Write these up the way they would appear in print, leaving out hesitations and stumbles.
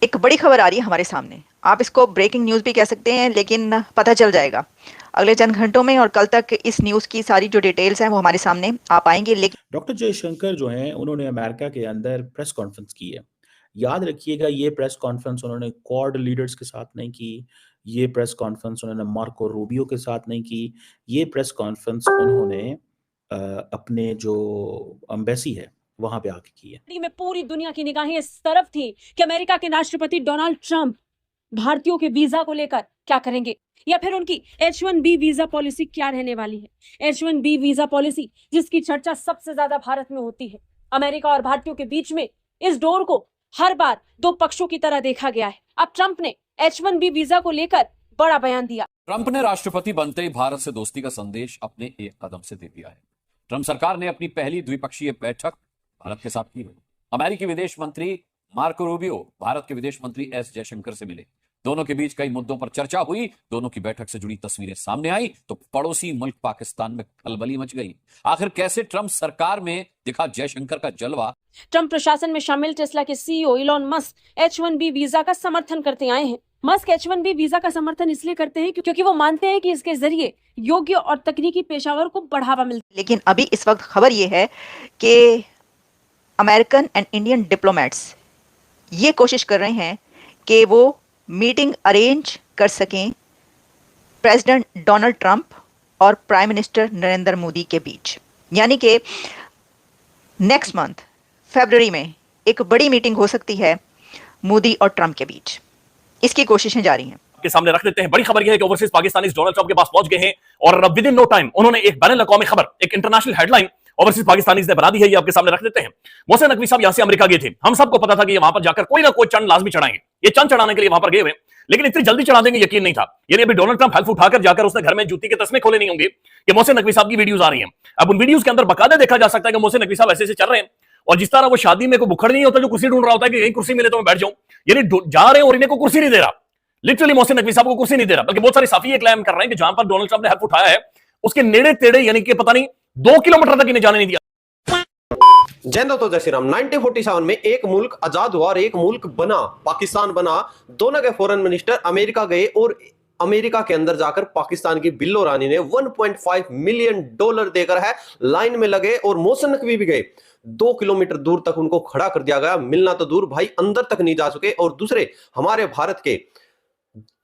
एक बड़ी खबर आ रही है हमारे सामने। आप इसको ब्रेकिंग न्यूज़ भी कह सकते हैं, लेकिन पता चल जाएगा अगले चंद घंटों में, और कल तक इस न्यूज़ की सारी जो डिटेल्स हैं वो हमारे सामने आ पाएंगी। लेकिन डॉक्टर जयशंकर जो हैं उन्होंने अमेरिका के अंदर प्रेस कॉन्फ्रेंस की है। याद रखिएगा, ये प्रेस कॉन्फ्रेंस उन्होंने क्वाड लीडर्स के साथ नहीं की, ये प्रेस कॉन्फ्रेंस उन्होंने मार्को रूबियो के साथ नहीं की, ये प्रेस कॉन्फ्रेंस उन्होंने अपने जो एम्बेसी है वहाँ पे आके की है। में पूरी दुनिया की निगाहें इस तरफ थी कि अमेरिका के राष्ट्रपति डोनाल्ड ट्रंप भारतीयों के वीजा को लेकर क्या करेंगे, या फिर उनकी H1B वीजा पॉलिसी क्या रहने वाली है। H1B वीजा पॉलिसी जिसकी चर्चा सबसे ज्यादा भारत में होती है। अमेरिका और भारतीयों के बीच में इस डोर को हर बार दो पक्षों की तरह देखा गया है। अब ट्रंप ने H1B वीजा को लेकर बड़ा बयान दिया। ट्रंप ने राष्ट्रपति बनते ही भारत से दोस्ती का संदेश अपने एक कदम से दे दिया है। ट्रंप सरकार ने अपनी पहली द्विपक्षीय बैठक भारत के साथ की है। अमेरिकी विदेश मंत्री मार्को रूबियो भारत के विदेश मंत्री एस जयशंकर से मिले। दोनों के बीच कई मुद्दों पर चर्चा हुई। दोनों की बैठक से जुड़ी तस्वीरें सामने आई तो पड़ोसी मुल्क पाकिस्तान में खलबली मच गई। आखिर कैसे ट्रंप सरकार में दिखा जयशंकर का जलवा। ट्रंप प्रशासन में शामिल टेस्ला के CEO Elon Musk H1B visa का समर्थन करते आए हैं। मस्क H1B वीजा का समर्थन इसलिए करते हैं क्योंकि वो मानते हैं कि इसके जरिए योग्य और तकनीकी पेशावर को बढ़ावा मिलता है। लेकिन अभी इस वक्त खबर ये है कि अमेरिकन एंड इंडियन डिप्लोमेट्स ये कोशिश कर रहे हैं कि वो मीटिंग अरेंज कर सकें प्रेसिडेंट डोनाल्ड ट्रंप और प्राइम मिनिस्टर नरेंद्र मोदी के बीच। यानी कि नेक्स्ट मंथ फरवरी में एक बड़ी मीटिंग हो सकती है मोदी और ट्रंप के बीच। इसकी कोशिशें जारी हैं। के सामने रख देते हैं। बड़ी खबर यह है कि ओवरसीज पाकिस्तानी डोनाल्ड ट्रंप के पास पहुंच गए हैं और विद इन नो टाइम उन्होंने एक बैनुल अक़वामी खबर, एक इंटरनेशनल हेडलाइन ओवरसीज पाकिस्तानी ने बना दी है। ये आपके सामने रख देते हैं। मोहसिन नकवी साहब यहां से अमेरिका गए थे। हम सबको पता था कि ये वहां पर जाकर कोई ना कोई चंद लाजमी चढ़ाएंगे। ये चंद चढ़ाने के लिए वहां पर गए हुए, लेकिन इतनी जल्दी चढ़ा देंगे यकीन नहीं था। यानी अभी डोनाल्ड ट्रंप हेल्प उठाकर जाकर उसने घर में जूती के तस्मे खोले नहीं होंगे कि मोहसिन नकवी साहब की वीडियोस आ रही हैं। अब उन वीडियोस के अंदर बकायदा देखा जा सकता है कि मोहसिन नकवी साहब ऐसे ऐसे चल रहे हैं, और जिस तरह वो शादी में कोई बुखड़ नहीं होता जो कुर्सी ढूंढ रहा होता है कि यही कुर्सी मिले तो मैं बैठ जाऊं, यानी जा रहे हैं और इन्हें को कुर्सी नहीं दे रहा। लिटरली मोहसिन नकवी साहब को कुर्सी नहीं दे रहा, बल्कि बहुत सारे साफी क्लेम कर रहे हैं कि जहां पर डोनाल्ड ट्रंप ने हेल्प उठाया है उसके नेड़े तेड़े, यानी कि पता नहीं 2 किलोमीटर तक इन्हें जाने नहीं दिया। जय तो जय श्री राम। 1947 में एक मुल्क आजाद हुआ और एक मुल्क बना, पाकिस्तान बना। दोनों के फॉरेन मिनिस्टर अमेरिका गए और अमेरिका के अंदर जाकर पाकिस्तान की बिल्लो रानी ने $1.5 मिलियन देकर है लाइन में लगे, और मोहसिन नकवी भी गए। 2 किलोमीटर दूर तक उनको खड़ा कर दिया गया। मिलना तो दूर भाई, अंदर तक नहीं जा सके। और दूसरे हमारे भारत के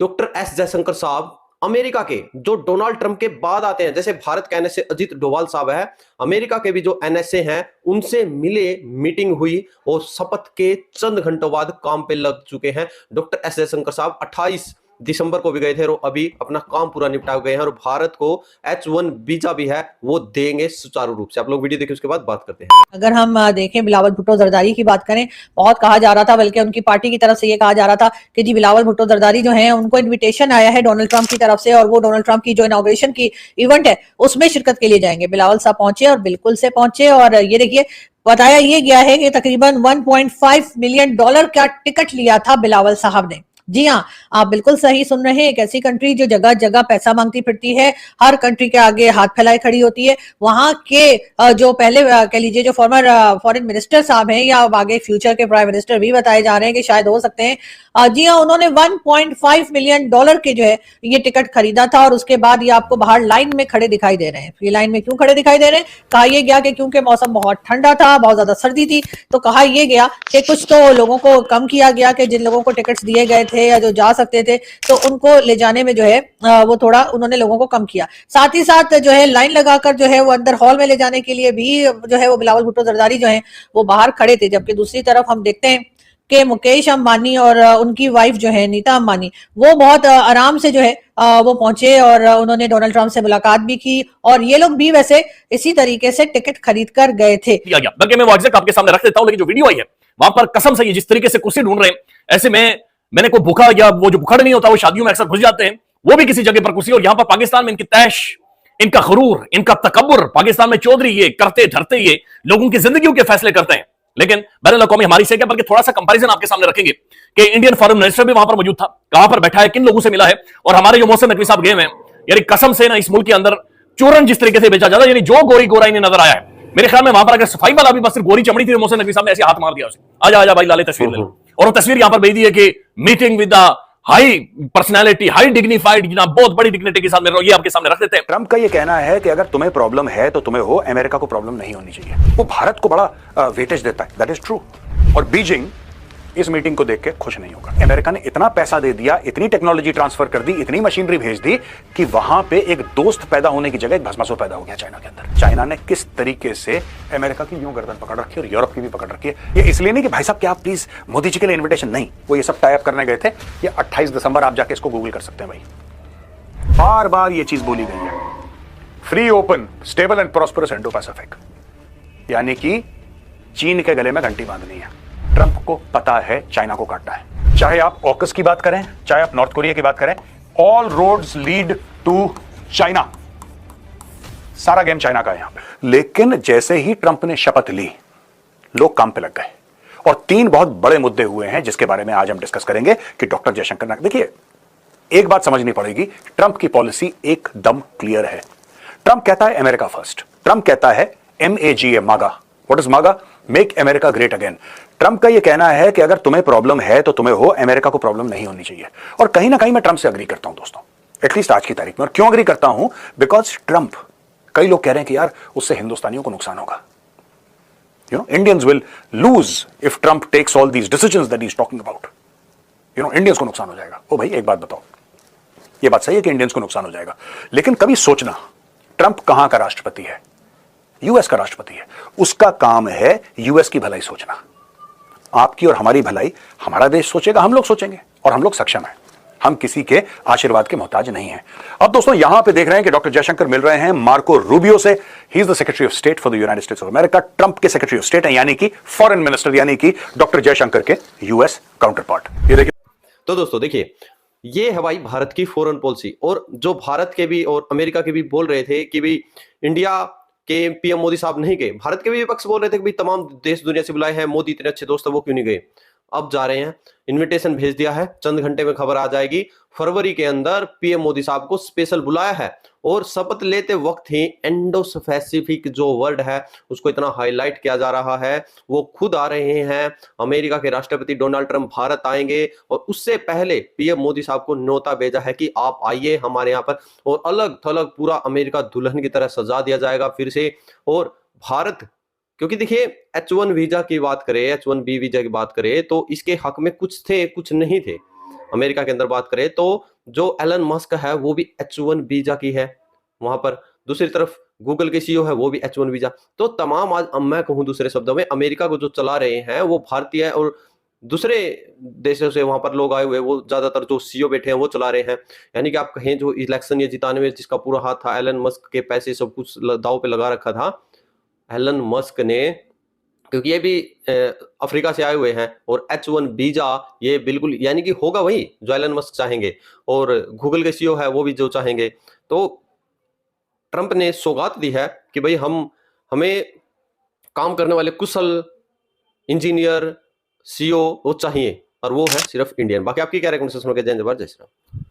डॉक्टर एस जयशंकर साहब अमेरिका के, जो डोनाल्ड ट्रंप के बाद आते हैं, जैसे भारत के NSA अजीत डोभाल साहब है, अमेरिका के भी जो NSA हैं उनसे मिले, मीटिंग हुई और शपथ के चंद घंटों बाद काम पे लग चुके हैं। डॉक्टर एस जयशंकर साहब 28 दिसंबर को भी गए थे और अभी अपना काम पूरा निपटा गए हैं, और भारत को H1 वीजा भी है वो देंगे सुचारू रूप से। आप लोग वीडियो देखिए, उसके बाद बात करते हैं। अगर हम देखें बिलावल भुट्टो जरदारी की बात करें, बहुत कहा जा रहा था, बल्कि उनकी पार्टी की तरफ से ये कहा जा रहा था कि जी बिलावल भुट्टो जरदारी जो हैं उनको इन्विटेशन आया है डोनाल्ड ट्रंप की तरफ से, और वो डोनाल्ड ट्रंप की जो इनॉग्रेशन की इवेंट है उसमें शिरकत के लिए जाएंगे। बिलावल साहब पहुंचे और बिल्कुल से पहुंचे, और ये देखिए बताया ये गया है कि तकरीबन $1.5 मिलियन का टिकट लिया था बिलावल साहब ने। जी हाँ, आप बिल्कुल सही सुन रहे हैं। एक ऐसी कंट्री जो जगह जगह पैसा मांगती फिरती है, हर कंट्री के आगे हाथ फैलाए खड़ी होती है, वहां के जो पहले कह लीजिए जो फॉर्मर फॉरेन मिनिस्टर साहब हैं, या आगे फ्यूचर के प्राइम मिनिस्टर भी बताए जा रहे हैं कि शायद हो सकते हैं, जी हाँ, उन्होंने $1.5 मिलियन के जो है ये टिकट खरीदा था, और उसके बाद ये आपको बाहर लाइन में खड़े दिखाई दे रहे हैं। ये लाइन में क्यों खड़े दिखाई दे रहे हैं? कहा यह गया कि क्योंकि मौसम बहुत ठंडा था, बहुत ज्यादा सर्दी थी, तो कहा यह गया कि कुछ तो लोगों को कम किया गया कि जिन लोगों को टिकट्स दिए गए थे या जो जा सकते थे तो उनको ले जाने में जो है वो थोड़ा उन्होंने लोगों को कम किया। साथ ही साथ जो है लाइन लगाकर जो है वो अंदर हॉल में ले जाने के लिए भी जो है वो बिलावल भुट्टो जरदारी जो है वो बाहर खड़े थे। जबकि दूसरी तरफ हम देखते हैं कि मुकेश अंबानी और उनकी वाइफ जो है नीता अंबानी, वो बहुत आराम से जो है वो पहुंचे और उन्होंने डोनाल्ड ट्रंप से मुलाकात भी की, और ये लोग भी वैसे इसी तरीके से टिकट खरीद कर गए थे। बल्कि मैं वो एग्जैक्ट आपके सामने रख देता हूं, लेकिन जो वीडियो आई है वहां पर कसम से ये जिस तरीके से कुर्सी ढूंढ रहे हैं, ऐसे में मैंने कोई भूखा या वो जो बुखड़ नहीं होता वो शादियों में अक्सर घुस जाते हैं, वो भी किसी जगह पर कुर्सी। और यहां पर पाकिस्तान में इनकी तैश, इनका गुरूर, इनका तकब्बुर, पाकिस्तान में चौधरी ये करते धरते ये लोगों की जिंदगियों के फैसले करते हैं। लेकिन बैनुल अक़वामी हमारी से क्या, बल्कि थोड़ा सा कंपैरिजन आपके सामने रखेंगे कि इंडियन फॉरेन मिनिस्टर भी वहां पर मौजूद था, कहां पर बैठा है, किन लोगों से मिला है, और हमारे जो मोहसिन नकवी साहब गए हैं, यानी कसम से ना इस मुल्क के अंदर चूरन जिस तरीके से बेचा जाता है, यानी जो गोरी गोरा इन्हें नजर आया है, मेरे ख्याल में वहां पर अगर सफाई वाला भी बस सिर्फ गोरी चमड़ी थी, मोहसिन नकवी साहब ने ऐसे हाथ मार दिया उसे, आजा आजा भाई लाले तस्वीर ले लो, और वो तस्वीर यहां पर भेज दी है कि meeting with the high personality, high dignified, जनाब बहुत बड़ी डिग्निटी के साथ मिल रहा हूं, ये आपके सामने रख देते हैं। ट्रंप का ये कहना है कि अगर तुम्हें प्रॉब्लम है तो तुम्हें हो, अमेरिका को प्रॉब्लम नहीं होनी चाहिए। वो भारत को बड़ा वेटेज देता है, दैट इज ट्रू। और बीजिंग इस मीटिंग को देख के खुश नहीं होगा। अमेरिका ने इतना पैसा दे दिया, इतनी टेक्नोलॉजी ट्रांसफर कर दी, इतनी मशीनरी भेज दी कि वहां पे एक दोस्त पैदा होने की जगह एक भस्मासुर पैदा हो गया चाइना के अंदर। चाइना ने किस तरीके से अमेरिका की यूं गर्दन पकड़ रखी है और यूरोप की भी पकड़ रखी है। ये इसलिए नहीं कि भाई साहब क्या आप प्लीज मोदी जी के लिए इन्विटेशन, नहीं, वो ये सब टाई अप करने गए थे। ये 28 दिसंबर आप जाके इसको गूगल कर सकते हैं भाई। बार बार ये चीज बोली गई है, free, open, stable and prosperous Indo Pacific, यानी कि चीन के गले में घंटी बांधनी है। ट्रंप को पता है चाइना को काटना है। चाहे आप ऑकस की बात करें, चाहे आप नॉर्थ कोरिया की बात करें, all roads lead to China. सारा गेम चाइना का है यहां पे। लेकिन जैसे ही ट्रंप ने शपथ ली, लोग काम पे लग गए और 3 बहुत बड़े मुद्दे हुए हैं जिसके बारे में आज हम डिस्कस करेंगे कि डॉक्टर जयशंकर ने, देखिए एक बात समझनी पड़ेगी, ट्रंप की पॉलिसी एकदम क्लियर है। ट्रंप कहता है अमेरिका फर्स्ट। ट्रंप कहता है MAGA, मागा। व्हाट इज मागा? Make America great again. Trump का यह कहना है कि अगर तुम्हें प्रॉब्लम है तो तुम्हें हो, अमेरिका को प्रॉब्लम नहीं होनी चाहिए। और कहीं ना कहीं मैं ट्रंप से अग्री करता हूं दोस्तों, एटलीस्ट आज की तारीख में। और क्यों अग्री करता हूं? बिकॉज ट्रंप, कई लोग कह रहे हैं कि यार उससे हिंदुस्तानियों को नुकसान होगा, you know, Indians will lose if Trump takes all these decisions that he is talking about, you know, Indians को नुकसान हो जाएगा। ओ भाई एक बात बताओ, ये बात सही है कि इंडियंस को नुकसान हो जाएगा, लेकिन कभी सोचना ट्रंप कहां का राष्ट्रपति है? यूएस का राष्ट्रपति है। उसका काम है यूएस की भलाई सोचना। आपकी और हमारी भलाई हमारा देश सोचेगा, हम लोग सोचेंगे, और हम लोग सक्षम हैं। हम किसी के आशीर्वाद के मोहताज नहीं हैं। अब दोस्तों यहां पे देख रहे हैं कि डॉक्टर जयशंकर मिल रहे हैं मार्को रूबियो से। He is the secretary of state for the United states of America. Trump के सेक्रेटरी ऑफ स्टेट हैं, यानी कि फॉरेन मिनिस्टर, यानी कि डॉक्टर जयशंकर के यूएस काउंटर पार्ट। ये देखिए तो दोस्तों देखिए, ये है भाई भारत की फॉरेन पॉलिसी। और जो भारत के भी और अमेरिका के भी बोल रहे थे कि भाई इंडिया के पीएम मोदी साहब नहीं गए, भारत के भी विपक्ष बोल रहे थे कि भाई तमाम देश दुनिया से बुलाए हैं, मोदी इतने अच्छे दोस्त है, वो क्यों नहीं गए? अब जा रहे हैं, इनविटेशन भेज दिया है, चंद घंटे में खबर आ जाएगी। फरवरी के अंदर पीएम मोदी साहब को स्पेशल बुलाया है और शपथ लेते वक्त ही इंडो पैसिफिक जो वर्ड है उसको इतना हाईलाइट किया जा रहा है। वो खुद आ रहे हैं, अमेरिका के राष्ट्रपति डोनाल्ड ट्रंप भारत आएंगे और उससे पहले पीएम मोदी साहब को न्योता भेजा है कि आप आइए हमारे यहाँ पर, और अलग थलग पूरा अमेरिका दुल्हन की तरह सजा दिया जाएगा फिर से। और भारत, क्योंकि देखिए H1 वीजा की बात करें, H1B वीजा की बात करें तो इसके हक में कुछ थे कुछ नहीं थे। अमेरिका के अंदर बात करें तो जो एलन मस्क है वो भी H1 वीजा की है वहां पर, दूसरी तरफ गूगल के CEO है वो भी H1 वीजा। तो तमाम, आज मैं कहूं दूसरे शब्दों में, अमेरिका को जो चला रहे हैं वो भारतीय है, और दूसरे देशों से वहां पर लोग आए हुए, वो ज्यादातर जो CEO बैठे हैं वो चला रहे हैं। यानी कि आप कहें जो इलेक्शन ये जिताने में जिसका पूरा हाथ था, एलन मस्क के पैसे सब कुछ दाव पे लगा रखा था एलन मस्क ने, क्योंकि ये भी अफ्रीका से आए हुए हैं। और H1 वीजा ये बिल्कुल, यानी कि होगा वही जो एलन मस्क चाहेंगे, और गूगल के CEO है वो भी जो चाहेंगे। तो ट्रंप ने सौगात दी है कि भाई हमें काम करने वाले कुशल इंजीनियर CEO वो चाहिए, और वो है सिर्फ इंडियन। बाकी आपकी क्या रिकमेंडेशन? जय जवाहर, जय श्री राम।